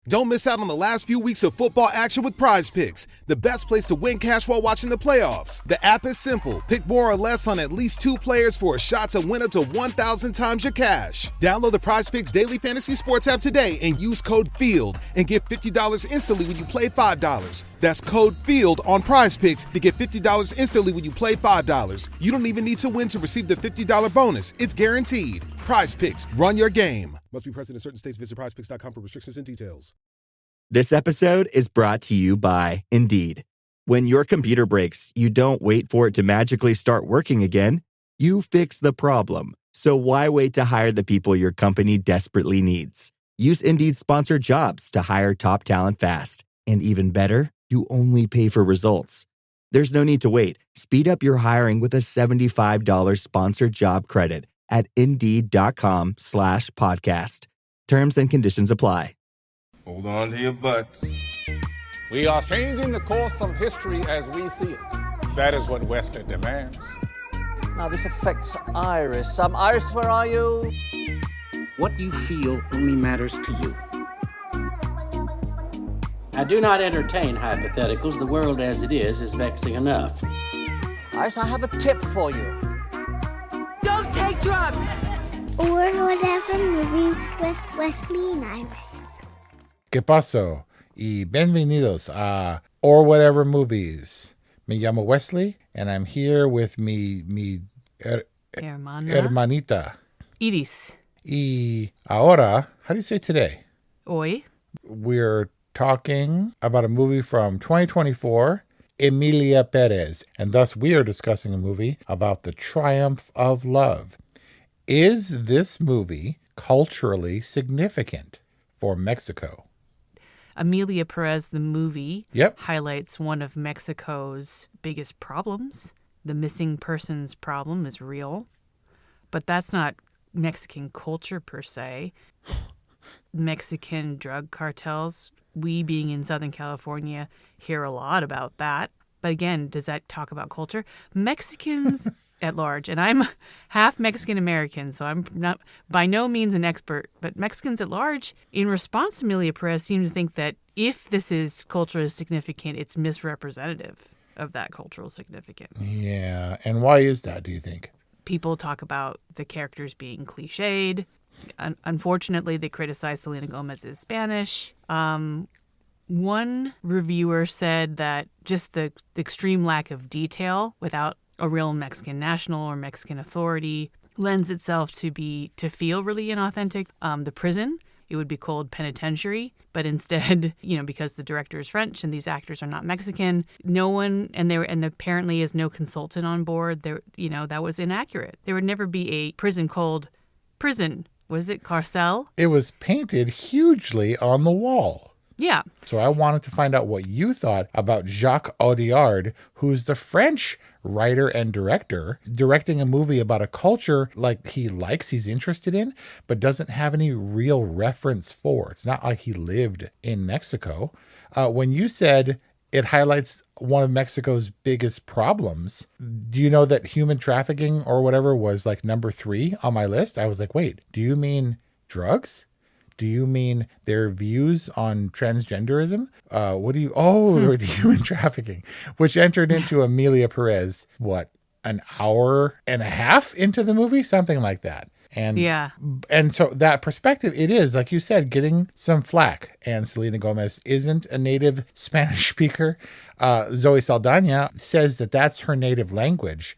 Don't miss out on the last few weeks of football action with Prize Picks, the best place to win cash while watching the playoffs. The app is simple. Pick more or less on at least 2 players for a shot to win up to 1,000 times your cash. Download the Prize Picks Daily Fantasy Sports app today and use code FIELD and get $50 instantly when you play $5. That's code FIELD on Prize Picks to get $50 instantly when you play $5. You don't even need to win to receive the $50 bonus. It's guaranteed. Prize Picks. Run your game. Must be present in certain states. Visit prizepicks.com for restrictions and details. This episode is brought to you by Indeed. When your computer breaks, you don't wait for it to magically start working again. You fix the problem. So why wait to hire the people your company desperately needs? Use Indeed's sponsored jobs to hire top talent fast. And even better, you only pay for results. There's no need to wait. Speed up your hiring with a $75 sponsored job credit at Indeed.com/podcast. Terms and conditions apply. Hold on to your butts. We are changing the course of history as we see it. That is what Western demands. Now this affects Iris. Iris, where are you? What you feel only matters to you. I do not entertain hypotheticals. The world as it is vexing enough. Iris, I have a tip for you. Don't take drugs! Or whatever movies with Wesley and Iris. ¿Qué pasó? Y bienvenidos a Or Whatever Movies. Me llamo Wesley, and I'm here with mi hermanita. Iris. Y ahora, how do you say today? Hoy. We're talking about a movie from 2024, EMILIA, PÉREZ, and thus we are discussing a movie about the triumph of love. Is this movie culturally significant for Mexico? EMILIA, PÉREZ, the movie, Yep. highlights one of Mexico's biggest problems. The missing persons problem is real, but that's not Mexican culture per se. Mexican drug cartels, we being in Southern California, hear a lot about that. But again, does that talk about culture? Mexicans at large, and I'm half Mexican American, so I'm not by no means an expert, but Mexicans at large, in response to EMILIA, PÉREZ, seem to think that if this is culturally significant, it's misrepresentative of that cultural significance. Yeah, and why is that, do you think? People talk about the characters being cliched. Unfortunately, they criticize Selena Gomez's Spanish. One reviewer said that just the extreme lack of detail without a real Mexican national or Mexican authority lends itself to feel really inauthentic. The prison, it would be called penitentiary, but instead, because the director is French and these actors are not Mexican, no one, and apparently is no consultant on board. That was inaccurate. There would never be a prison called prison. Was it Carcel? It was painted hugely on the wall. Yeah. So I wanted to find out what you thought about Jacques Audiard, who's the French writer and director, directing a movie about a culture like he's interested in, but doesn't have any real reference for. It's not like he lived in Mexico. When you said it highlights one of Mexico's biggest problems, do you know that human trafficking or whatever was like number 3 on my list? I was like, wait, do you mean drugs? Do you mean their views on transgenderism? The human trafficking, which entered into EMILIA, PÉREZ, an hour and a half into the movie? Something like that. And yeah. And so that perspective, it is, like you said, getting some flack. And Selena Gomez isn't a native Spanish speaker. Zoe Saldana says that that's her native language.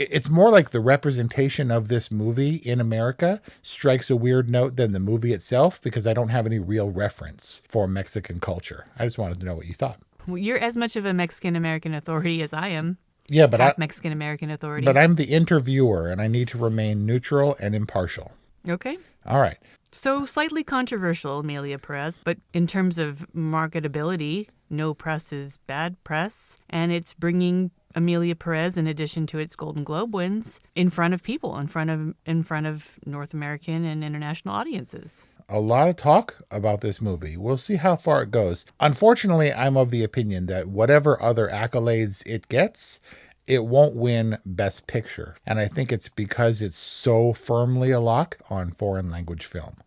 It's more like the representation of this movie in America strikes a weird note than the movie itself, because I don't have any real reference for Mexican culture. I just wanted to know what you thought. Well, you're as much of a Mexican-American authority as I am. Yeah, but Mexican-American authority. But I'm the interviewer, and I need to remain neutral and impartial. Okay. All right. So slightly controversial, EMILIA, PÉREZ, but in terms of marketability, no press is bad press, and it's bringing EMILIA, PÉREZ, in addition to its Golden Globe wins, in front of people, in front of North American and international audiences. A lot of talk about this movie. We'll see how far it goes. Unfortunately, I'm of the opinion that whatever other accolades it gets, it won't win Best Picture. And I think it's because it's so firmly a lock on foreign language film.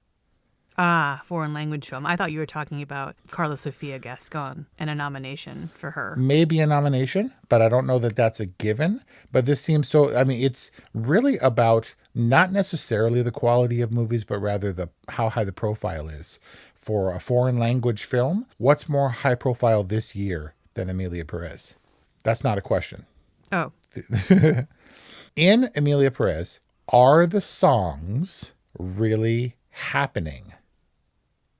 Ah, foreign language film. I thought you were talking about Carla Sofia Gascon and a nomination for her. Maybe a nomination, but I don't know that that's a given. But this seems so, I mean, it's really about not necessarily the quality of movies, but rather how high the profile is. For a foreign language film, what's more high profile this year than Emilia Perez? That's not a question. Oh. In Emilia Perez, are the songs really happening?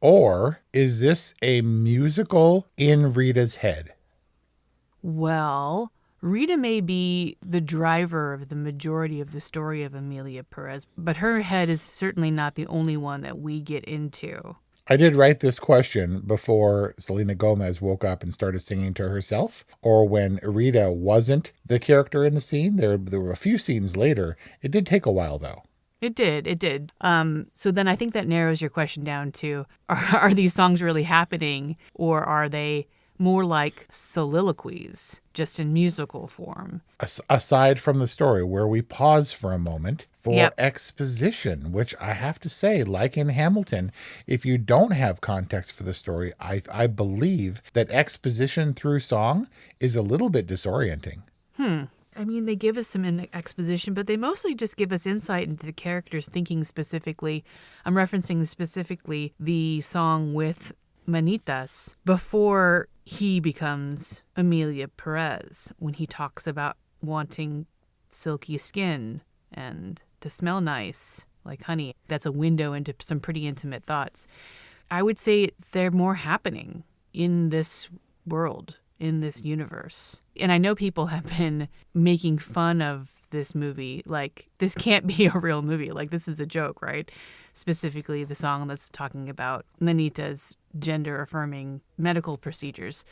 Or is this a musical in Rita's head? Well, Rita may be the driver of the majority of the story of Emilia Perez, but her head is certainly not the only one that we get into. I did write this question before Selena Gomez woke up and started singing to herself, or when Rita wasn't the character in the scene. There were a few scenes later. It did take a while, though. It did. So then I think that narrows your question down to, are these songs really happening, or are they more like soliloquies, just in musical form? Aside from the story, where we pause for a moment for Yep. exposition, which I have to say, like in Hamilton, if you don't have context for the story, I believe that exposition through song is a little bit disorienting. I mean, they give us some exposition, but they mostly just give us insight into the characters thinking specifically. I'm referencing specifically the song with Manitas before he becomes Emilia Perez, when he talks about wanting silky skin and to smell nice like honey. That's a window into some pretty intimate thoughts. I would say they're more happening in this world, in this universe. And I know people have been making fun of this movie, like, this can't be a real movie. Like, this is a joke, right? Specifically, the song that's talking about Nanita's gender-affirming medical procedures.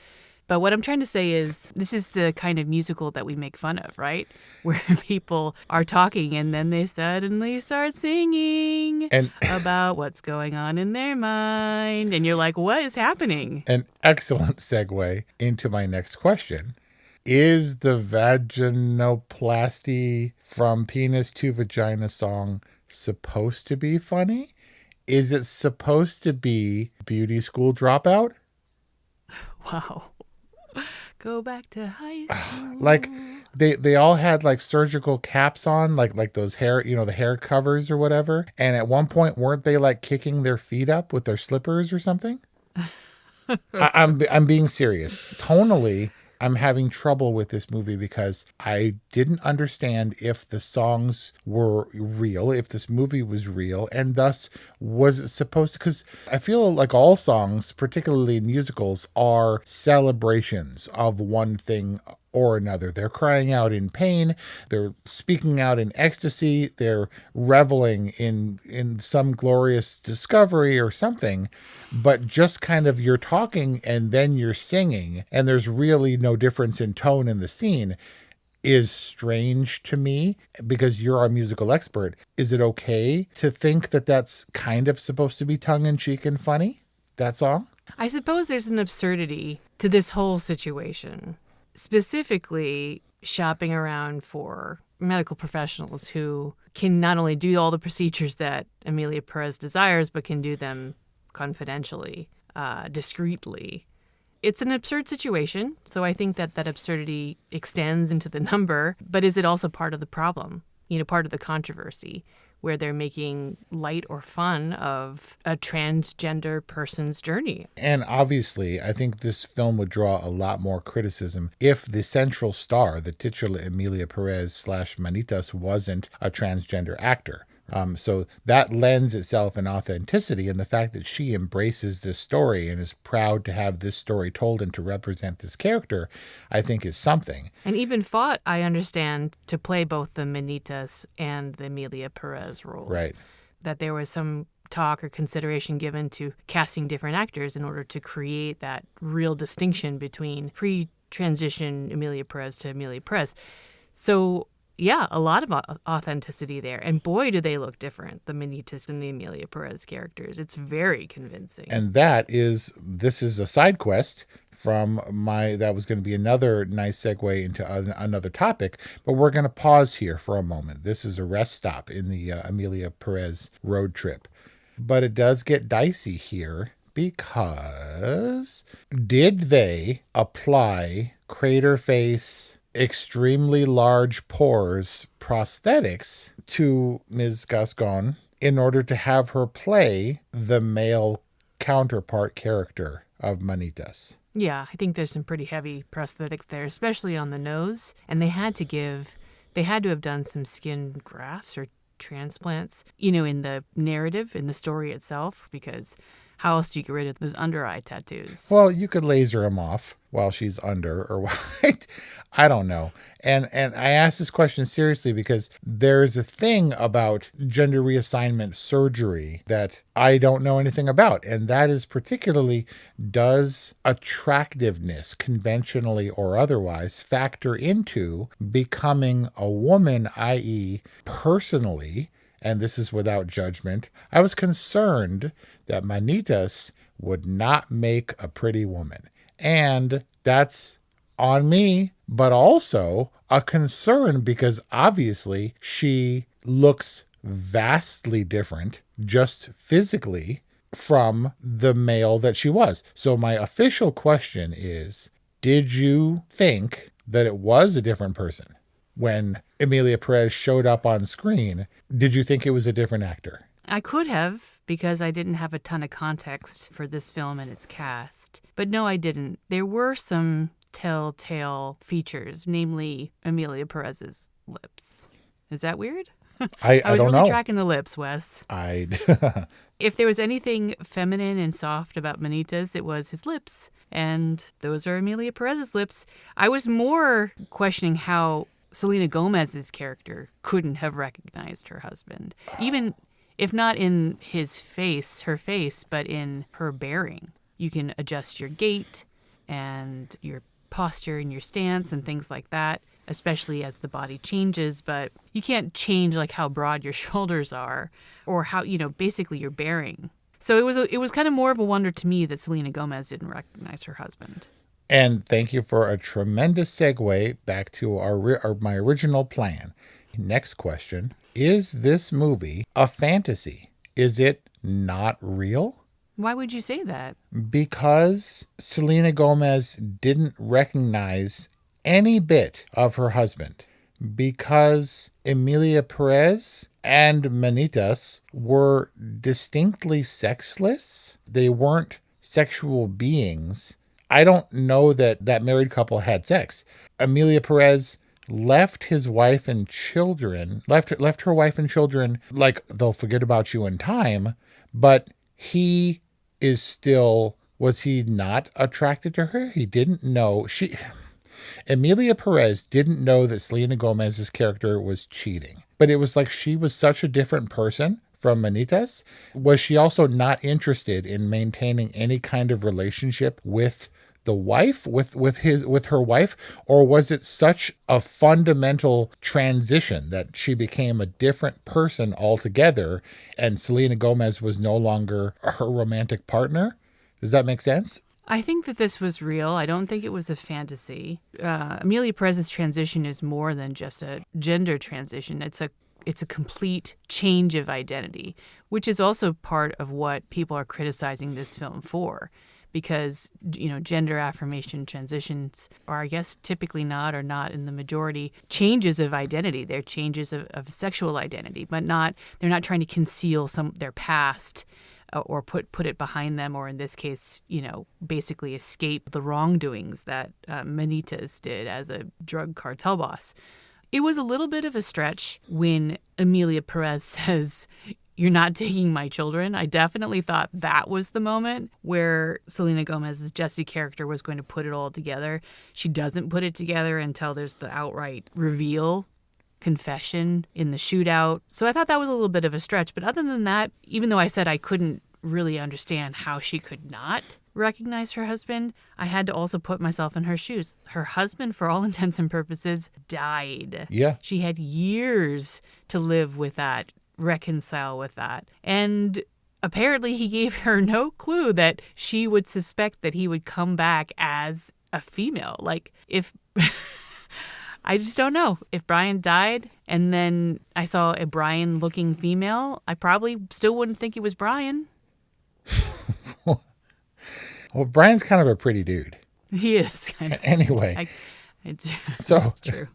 But what I'm trying to say is, this is the kind of musical that we make fun of, right? Where people are talking and then they suddenly start singing about what's going on in their mind. And you're like, what is happening? An excellent segue into my next question. Is the vaginoplasty from penis to vagina song supposed to be funny? Is it supposed to be beauty school dropout? Wow. Go back to high school. Like they all had like surgical caps on, like those hair, the hair covers or whatever. And at one point, weren't they like kicking their feet up with their slippers or something? I'm being serious. Tonally, I'm having trouble with this movie because I didn't understand if the songs were real, if this movie was real, and thus was it supposed to, because I feel like all songs, particularly musicals, are celebrations of one thing or another. They're crying out in pain, they're speaking out in ecstasy, they're reveling in some glorious discovery or something, but just kind of you're talking and then you're singing, and there's really no difference in tone in the scene, is strange to me because you're our musical expert. Is it okay to think that that's kind of supposed to be tongue-in-cheek and funny, that song? I suppose there's an absurdity to this whole situation. Specifically, shopping around for medical professionals who can not only do all the procedures that Emilia Perez desires, but can do them confidentially, discreetly. It's an absurd situation, so I think that absurdity extends into the number, but is it also part of the problem? Part of the controversy, where they're making light or fun of a transgender person's journey. And obviously, I think this film would draw a lot more criticism if the central star, the titular Emilia Perez / Manitas, wasn't a transgender actor. So that lends itself an authenticity, and the fact that she embraces this story and is proud to have this story told and to represent this character, I think is something. And even fought, I understand, to play both the Manitas and the Emilia Perez roles. Right. That there was some talk or consideration given to casting different actors in order to create that real distinction between pre-transition Emilia Perez to Emilia Perez. So yeah, a lot of authenticity there. And boy, do they look different, the Manitas and the Emilia Perez characters. It's very convincing. And this is a side quest from that was going to be another nice segue into another topic, but we're going to pause here for a moment. This is a rest stop in the Emilia Perez road trip. But it does get dicey here because did they apply crater face, extremely large pores prosthetics to Ms. Gascon in order to have her play the male counterpart character of Manitas? Yeah, I think there's some pretty heavy prosthetics there, especially on the nose. And they had to have done some skin grafts or transplants, in the narrative, in the story itself, because how else do you get rid of those under eye tattoos? Well, you could laser them off while she's under or what. I don't know. And I ask this question seriously because there's a thing about gender reassignment surgery that I don't know anything about. And that is particularly, does attractiveness, conventionally or otherwise, factor into becoming a woman, i.e. personally, and this is without judgment, I was concerned that Manitas would not make a pretty woman. And that's on me, but also a concern because obviously she looks vastly different just physically from the male that she was. So my official question is, did you think that it was a different person? When Emilia Perez showed up on screen, did you think it was a different actor? I could have, because I didn't have a ton of context for this film and its cast. But no, I didn't. There were some telltale features, namely Emilia Perez's lips. Is that weird? I was don't really know. tracking the lips, Wes. If there was anything feminine and soft about Manitas, it was his lips. And those are Emilia Perez's lips. I was more questioning how Selena Gomez's character couldn't have recognized her husband, even if not in her face, but in her bearing. You can adjust your gait and your posture and your stance and things like that, especially as the body changes, but you can't change like how broad your shoulders are or how, basically your bearing. So it was kind of more of a wonder to me that Selena Gomez didn't recognize her husband. And thank you for a tremendous segue back to my original plan. Next question. Is this movie a fantasy? Is it not real? Why would you say that? Because Selena Gomez didn't recognize any bit of her husband. Because Emilia Perez and Manitas were distinctly sexless. They weren't sexual beings. I don't know that married couple had sex. Emilia Perez left his wife and children, left her wife and children like they'll forget about you in time, but he is still, was he not attracted to her? He didn't know. Emilia Perez didn't know that Selena Gomez's character was cheating, but it was like she was such a different person from Manitas. Was she also not interested in maintaining any kind of relationship with the wife, with her wife, or was it such a fundamental transition that she became a different person altogether and Selena Gomez was no longer her romantic partner? Does that make sense? I think that this was real. I don't think it was a fantasy. Emilia Perez's transition is more than just a gender transition. It's a complete change of identity, which is also part of what people are criticizing this film for. Because, gender affirmation transitions are, I guess, typically not in the majority changes of identity. They're changes of sexual identity, but they're not trying to conceal their past or put it behind them, or in this case, basically escape the wrongdoings that Manitas did as a drug cartel boss. It was a little bit of a stretch when Emilia Perez says, "You're not taking my children." I definitely thought that was the moment where Selena Gomez's Jessie character was going to put it all together. She doesn't put it together until there's the outright reveal, confession in the shootout. So I thought that was a little bit of a stretch. But other than that, even though I said I couldn't really understand how she could not recognize her husband, I had to also put myself in her shoes. Her husband, for all intents and purposes, died. Yeah. She had years to live with that, reconcile with that. And apparently he gave her no clue that she would suspect that he would come back as a female. Like, if I just don't know. If Brian died and then I saw a Brian-looking female, I probably still wouldn't think it was Brian. Well, Brian's kind of a pretty dude. He is kind of. Anyway. So, it's true.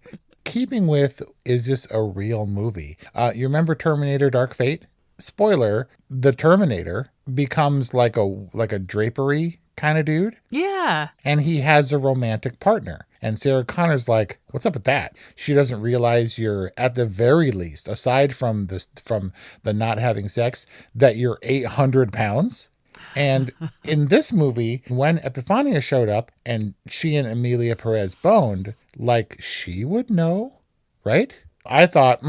Keeping with, is this a real movie? You remember Terminator Dark Fate? Spoiler, the Terminator becomes like a drapery kind of dude. Yeah. And he has a romantic partner. And Sarah Connor's like, what's up with that? She doesn't realize you're, at the very least, aside from the not having sex, that you're 800 pounds. And in this movie, when Epifania showed up and she and Emilia Perez boned, like, she would know, right? I thought,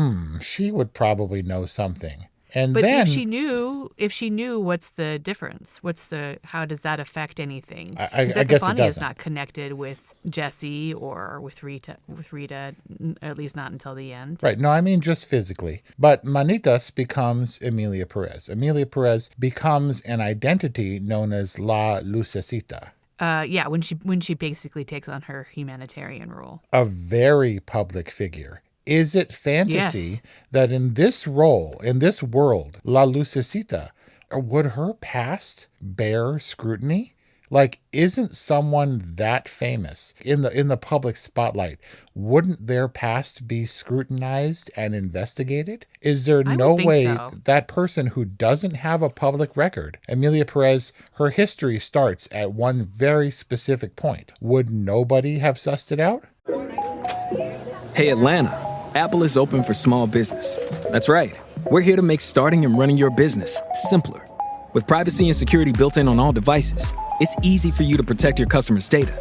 she would probably know something. And but then, if she knew, what's the difference? How does that affect anything? I guess it doesn't. Epifania is not connected with Jesse or with Rita, at least not until the end. Right. No, I mean just physically. But Manitas becomes Emilia Perez. Emilia Perez becomes an identity known as La Lucecita. Yeah, when she basically takes on her humanitarian role. A very public figure. Is it fantasy that in this role, in this world, La Lucecita, would her past bear scrutiny? Like, isn't someone that famous in the public spotlight, wouldn't their past be scrutinized and investigated? Is there no way that person who doesn't have a public record, Emilia Perez, her history starts at one very specific point. Would nobody have sussed it out? Hey, Atlanta. Apple is open for small business. That's right. We're here to make starting and running your business simpler. With privacy and security built in on all devices, it's easy for you to protect your customers' data.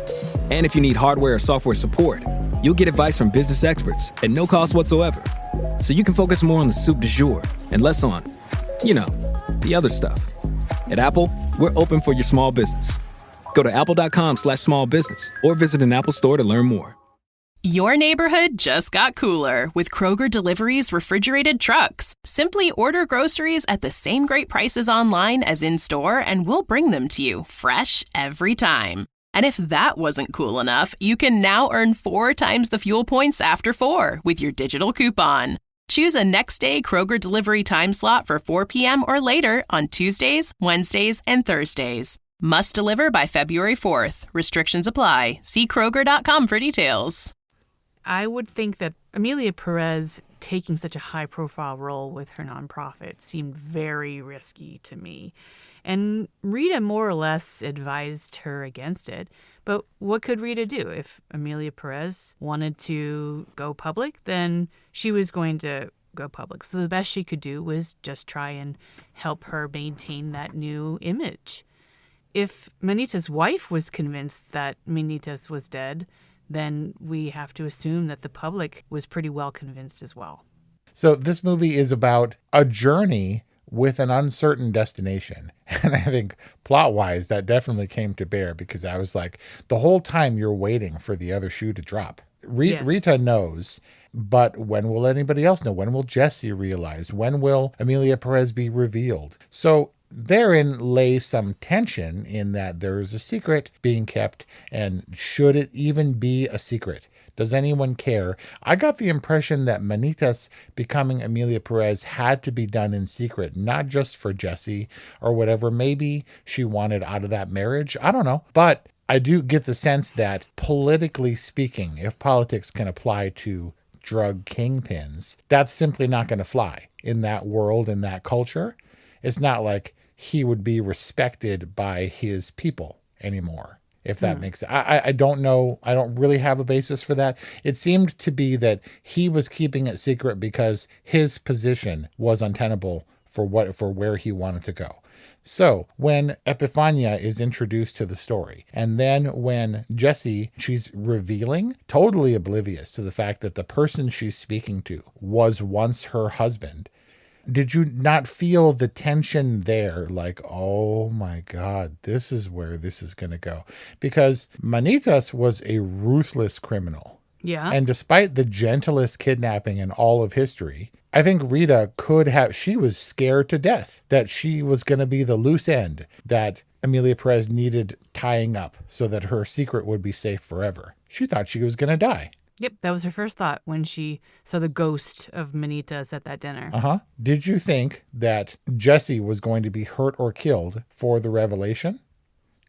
And if you need hardware or software support, you'll get advice from business experts at no cost whatsoever. So you can focus more on the soup du jour and less on, the other stuff. At Apple, we're open for your small business. Go to apple.com/small business or visit an Apple store to learn more. Your neighborhood just got cooler with Kroger Delivery's refrigerated trucks. Simply order groceries at the same great prices online as in-store, and we'll bring them to you fresh every time. And if that wasn't cool enough, you can now earn 4 times the fuel points after 4 with your digital coupon. Choose a next-day Kroger Delivery time slot for 4 p.m. or later on Tuesdays, Wednesdays, and Thursdays. Must deliver by February 4th. Restrictions apply. See Kroger.com for details. I would think that Emilia Perez taking such a high-profile role with her nonprofit seemed very risky to me. And Rita more or less advised her against it. But what could Rita do? If Emilia Perez wanted to go public, then she was going to go public. So the best she could do was just try and help her maintain that new image. If Manita's wife was convinced that Manitas was dead, then we have to assume that the public was pretty well convinced as well. So this movie is about a journey with an uncertain destination. And I think plot-wise, that definitely came to bear because I was like, the whole time you're waiting for the other shoe to drop. Rita knows, but when will anybody else know? When will Jesse realize? When will Emilia Perez be revealed? So therein lay some tension in that there is a secret being kept, and should it even be a secret? Does anyone care? I got the impression that Manitas becoming Emilia Perez had to be done in secret, not just for Jesse or whatever maybe she wanted out of that marriage. I don't know. But I do get the sense that politically speaking, if politics can apply to drug kingpins, that's simply not going to fly in that world, in that culture. It's not like he would be respected by his people anymore, if that makes sense. I don't know. I don't really have a basis for that. It seemed to be that he was keeping it secret because his position was untenable for where he wanted to go. So when Epifania is introduced to the story, and then when Jessie, she's revealing, totally oblivious to the fact that the person she's speaking to was once her husband, did you not feel the tension there? Like, oh my God, this is where this is going to go. Because Manitas was a ruthless criminal. Yeah. And despite the gentlest kidnapping in all of history, I think Rita she was scared to death that she was going to be the loose end that Emilia Perez needed tying up so that her secret would be safe forever. She thought she was going to die. Yep, that was her first thought when she saw the ghost of Manitas at that dinner. Did you think that Jesse was going to be hurt or killed for the revelation?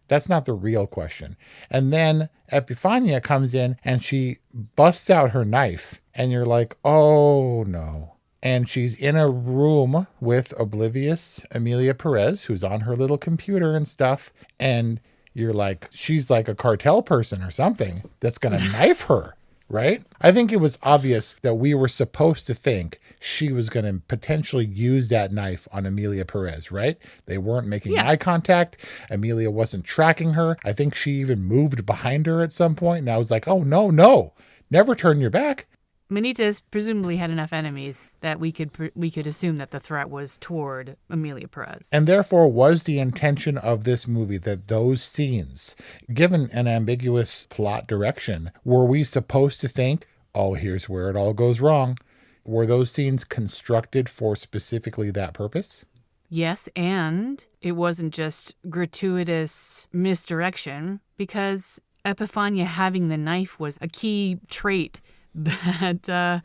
That's not the real question. And then Epiphania comes in and she busts out her knife and you're like, oh no. And she's in a room with oblivious Emilia Perez, who's on her little computer and stuff. And you're like, she's like a cartel person or something that's going to knife her. Right? I think it was obvious that we were supposed to think she was going to potentially use that knife on Emilia Perez, right? They weren't making eye contact. Emilia wasn't tracking her. I think she even moved behind her at some point. And I was like, oh, no, never turn your back. Manitas presumably had enough enemies that we could assume that the threat was toward Emilia Perez. And therefore was the intention of this movie that those scenes, given an ambiguous plot direction, were we supposed to think, oh, here's where it all goes wrong? Were those scenes constructed for specifically that purpose? Yes, and it wasn't just gratuitous misdirection, because Epiphania having the knife was a key trait that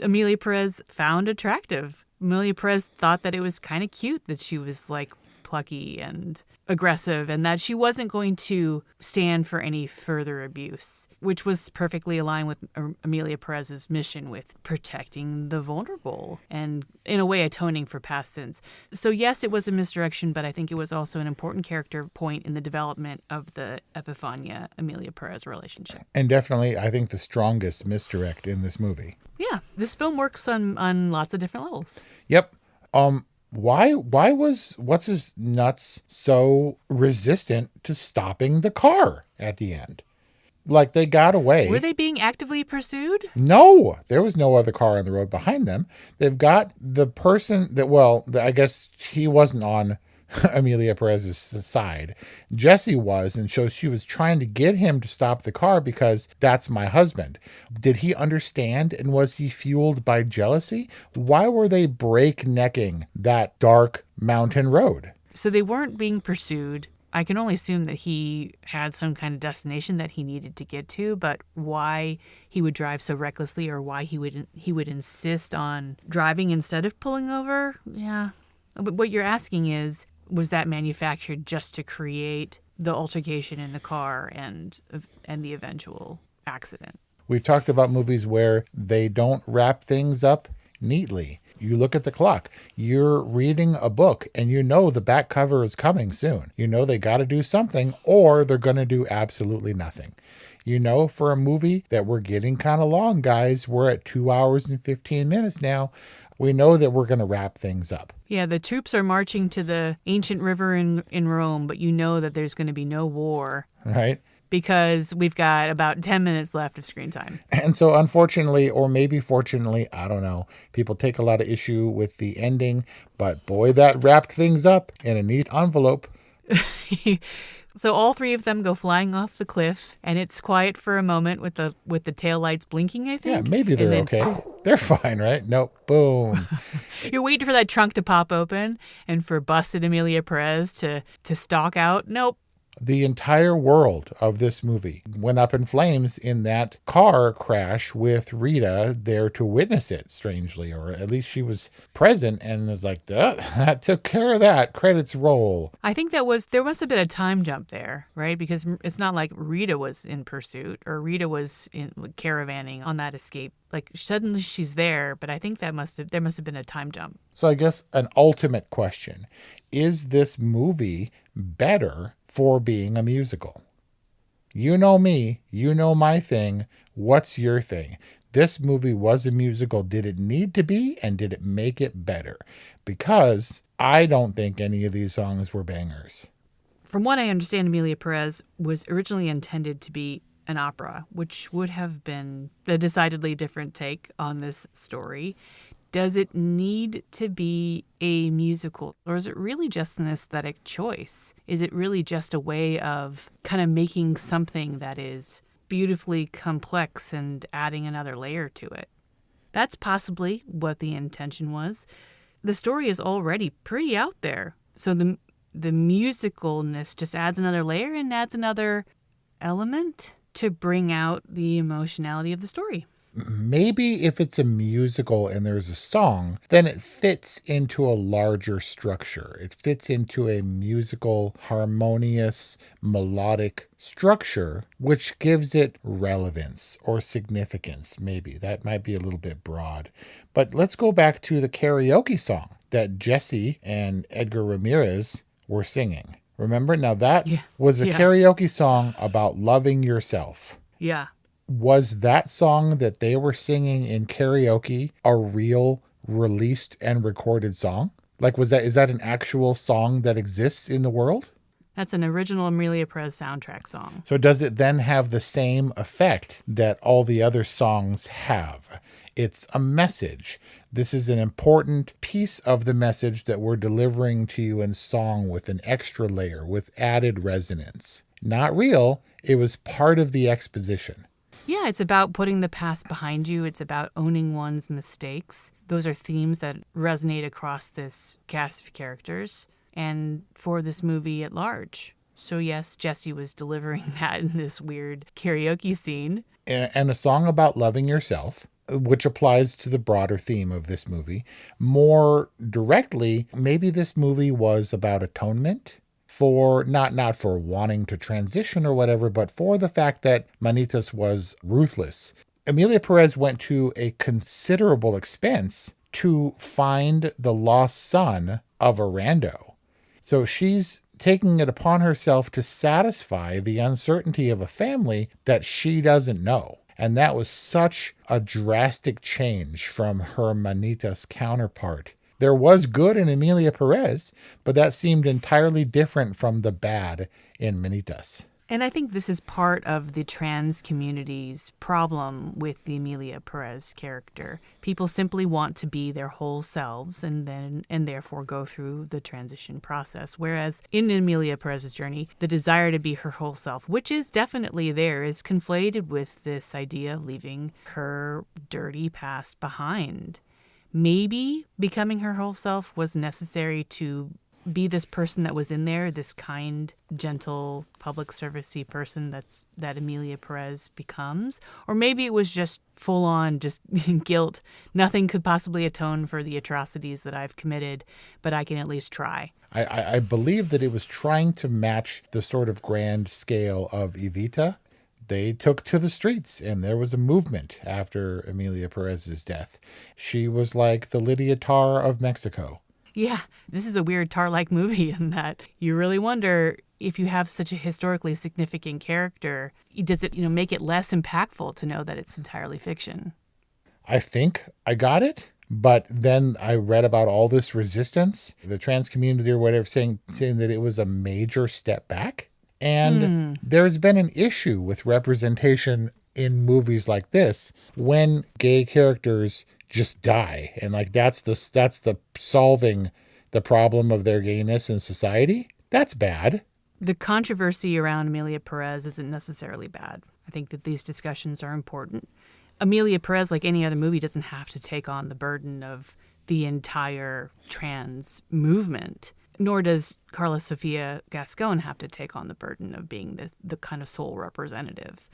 Emilia Perez found attractive. Emilia Perez thought that it was kind of cute that she was like plucky and aggressive and that she wasn't going to stand for any further abuse, which was perfectly aligned with Emilia Perez's mission with protecting the vulnerable and in a way atoning for past sins. So yes, it was a misdirection, but I think it was also an important character point in the development of the Epiphania Emilia Perez relationship. And definitely, I think the strongest misdirect in this movie. Yeah, this film works on lots of different levels. Yep. Why was what's his nuts so resistant to stopping the car at the end? Like, they got away. Were they being actively pursued? No, there was no other car on the road behind them. They've got the person that, I guess he wasn't on Emilia Perez's side. Jesse was, and so she was trying to get him to stop the car because that's my husband. Did he understand, and was he fueled by jealousy? Why were they breaknecking that dark mountain road? So they weren't being pursued. I can only assume that he had some kind of destination that he needed to get to, but why he would drive so recklessly or why he would insist on driving instead of pulling over? Yeah. But what you're asking is, was that manufactured just to create the altercation in the car and the eventual accident? We've talked about movies where they don't wrap things up neatly. You look at the clock. You're reading a book and you know the back cover is coming soon. You know they got to do something or they're going to do absolutely nothing. You know, for a movie that we're getting kind of long, guys, we're at 2 hours and 15 minutes now. We know that we're going to wrap things up. Yeah, the troops are marching to the ancient river in Rome, but you know that there's going to be no war. Right. Because we've got about 10 minutes left of screen time. And so unfortunately, or maybe fortunately, I don't know, people take a lot of issue with the ending, but boy, that wrapped things up in a neat envelope. So all three of them go flying off the cliff, and it's quiet for a moment with the taillights blinking, I think. Yeah, maybe they're okay. They're fine, right? Nope. Boom. You're waiting for that trunk to pop open and for busted Emilia Perez to stalk out. Nope. The entire world of this movie went up in flames in that car crash with Rita there to witness it, strangely, or at least she was present and was like, that took care of that. Credits roll. I think there must have been a time jump there, right? Because it's not like Rita was in pursuit or Rita was caravanning on that escape. Like suddenly she's there, but I think there must have been a time jump. So I guess an ultimate question, is this movie better for being a musical? You know me, you know my thing. What's your thing? This movie was a musical. Did it need to be, and did it make it better? Because I don't think any of these songs were bangers. From what I understand, Emilia Perez was originally intended to be an opera, which would have been a decidedly different take on this story. Does it need to be a musical, or is it really just an aesthetic choice? Is it really just a way of kind of making something that is beautifully complex and adding another layer to it? That's possibly what the intention was. The story is already pretty out there, so the musicalness just adds another layer and adds another element to bring out the emotionality of the story. Maybe if it's a musical and there's a song, then it fits into a larger structure. It fits into a musical, harmonious, melodic structure, which gives it relevance or significance, maybe. That might be a little bit broad. But let's go back to the karaoke song that Jesse and Edgar Ramirez were singing. Remember? Now that was a karaoke song about loving yourself. Yeah. Was that song that they were singing in karaoke a real released and recorded song? Like, is that an actual song that exists in the world? That's an original Emilia Perez soundtrack song. So does it then have the same effect that all the other songs have? It's a message. This is an important piece of the message that we're delivering to you in song with an extra layer, with added resonance. Not real. It was part of the exposition. Yeah, it's about putting the past behind you. It's about owning one's mistakes. Those are themes that resonate across this cast of characters and for this movie at large. So yes, Jesse was delivering that in this weird karaoke scene. And a song about loving yourself, which applies to the broader theme of this movie. More directly, maybe this movie was about atonement. For not for wanting to transition or whatever, but for the fact that Manitas was ruthless. Emilia Perez went to a considerable expense to find the lost son of Arando. So she's taking it upon herself to satisfy the uncertainty of a family that she doesn't know. And that was such a drastic change from her Manitas counterpart. There was good in Emilia Perez, but that seemed entirely different from the bad in Manitas. And I think this is part of the trans community's problem with the Emilia Perez character. People simply want to be their whole selves and therefore go through the transition process. Whereas in Emilia Perez's journey, the desire to be her whole self, which is definitely there, is conflated with this idea of leaving her dirty past behind. Maybe becoming her whole self was necessary to be this person that was in there, this kind, gentle, public servicey person that Emilia Perez becomes. Or maybe it was just full on just guilt. Nothing could possibly atone for the atrocities that I've committed, but I can at least try. I believe that it was trying to match the sort of grand scale of Evita. They took to the streets, and there was a movement after Emilia Perez's death. She was like the Lydia Tarr of Mexico. Yeah, this is a weird Tar-like movie in that you really wonder if you have such a historically significant character, does it, make it less impactful to know that it's entirely fiction? I think I got it, but then I read about all this resistance, the trans community or whatever, saying that it was a major step back. And there's been an issue with representation in movies like this when gay characters just die. And that's the solving the problem of their gayness in society. That's bad. The controversy around Emilia Perez isn't necessarily bad. I think that these discussions are important. Emilia Perez, like any other movie, doesn't have to take on the burden of the entire trans movement. Nor does Carla Sofia Gascon have to take on the burden of being the kind of sole representative.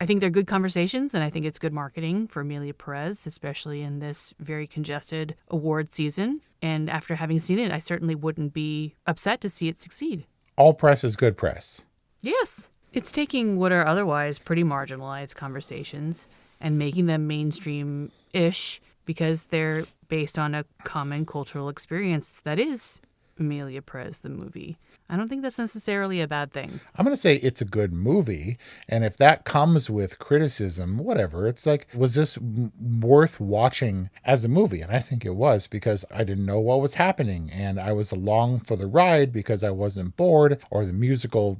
I think they're good conversations, and I think it's good marketing for Emilia Perez, especially in this very congested award season. And after having seen it, I certainly wouldn't be upset to see it succeed. All press is good press. Yes. It's taking what are otherwise pretty marginalized conversations and making them mainstream-ish because they're based on a common cultural experience that is Emilia Perez, the movie. I don't think that's necessarily a bad thing. I'm going to say it's a good movie. And if that comes with criticism, whatever, it's like, was this worth watching as a movie? And I think it was, because I didn't know what was happening. And I was along for the ride because I wasn't bored, or the musical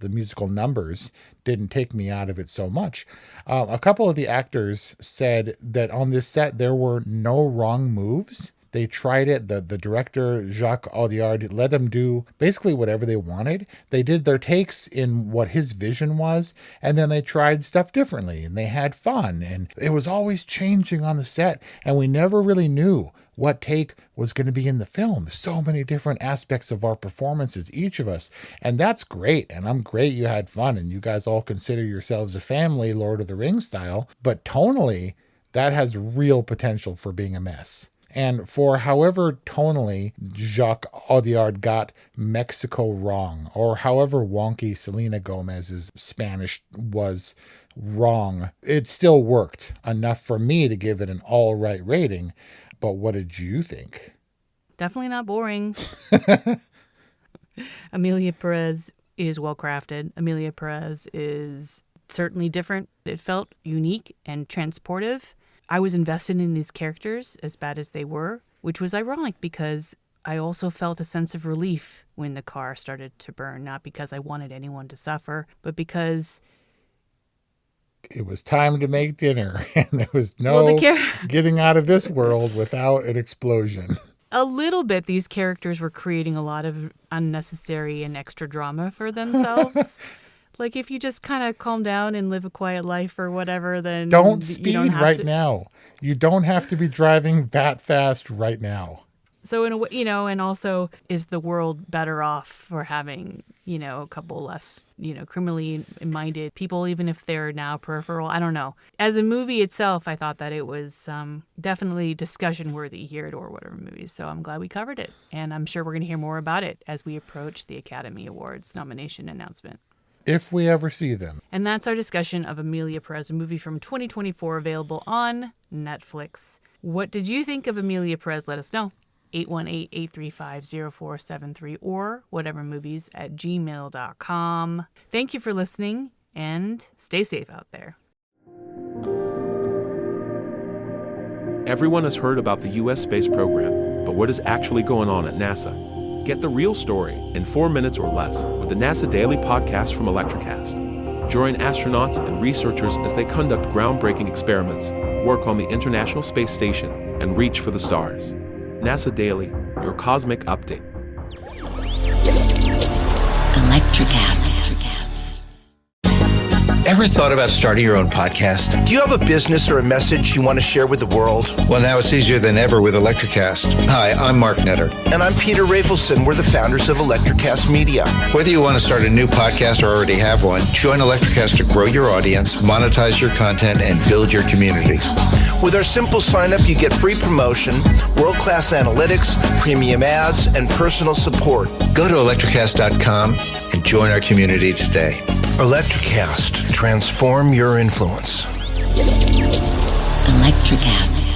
numbers didn't take me out of it so much. A couple of the actors said that on this set, there were no wrong moves. They tried it. The director, Jacques Audiard, let them do basically whatever they wanted. They did their takes in what his vision was, and then they tried stuff differently, and they had fun. And it was always changing on the set, and we never really knew what take was going to be in the film. So many different aspects of our performances, each of us. And that's great. And I'm great you had fun and you guys all consider yourselves a family, Lord of the Rings style. But tonally, that has real potential for being a mess. And for however tonally Jacques Audiard got Mexico wrong, or however wonky Selena Gomez's Spanish was wrong, it still worked enough for me to give it an all right rating. But what did you think? Definitely not boring. Emilia Pérez is well crafted. Emilia Pérez is certainly different. It felt unique and transportive. I was invested in these characters, as bad as they were, which was ironic because I also felt a sense of relief when the car started to burn, not because I wanted anyone to suffer, but because it was time to make dinner and there was no getting out of this world without an explosion. A little bit, these characters were creating a lot of unnecessary and extra drama for themselves. Like, if you just kind of calm down and live a quiet life or whatever, then don't speed right now. You don't have to be driving that fast right now. So, in a way, and also, is the world better off for having, a couple less, criminally minded people, even if they're now peripheral? I don't know. As a movie itself, I thought that it was definitely discussion worthy here at Or Whatever Movies. So I'm glad we covered it. And I'm sure we're going to hear more about it as we approach the Academy Awards nomination announcement. If we ever see them. And that's our discussion of Emilia Pérez, a movie from 2024 available on Netflix. What did you think of Emilia Pérez? Let us know. 818-835-0473 or whatevermovies@gmail.com. Thank you for listening and stay safe out there. Everyone has heard about the U.S. space program, but what is actually going on at NASA? Get the real story in 4 minutes or less with the NASA Daily Podcast from Electricast. Join astronauts and researchers as they conduct groundbreaking experiments, work on the International Space Station, and reach for the stars. NASA Daily, your cosmic update. Electricast. Ever thought about starting your own podcast? Do you have a business or a message you want to share with the world? Well, now it's easier than ever with Electricast. Hi, I'm Mark Netter. And I'm Peter Rafelson. We're the founders of Electricast Media. Whether you want to start a new podcast or already have one, join Electricast to grow your audience, monetize your content, and build your community. With our simple sign-up, you get free promotion, world-class analytics, premium ads, and personal support. Go to electricast.com and join our community today. Electricast. Transform your influence. Electricast.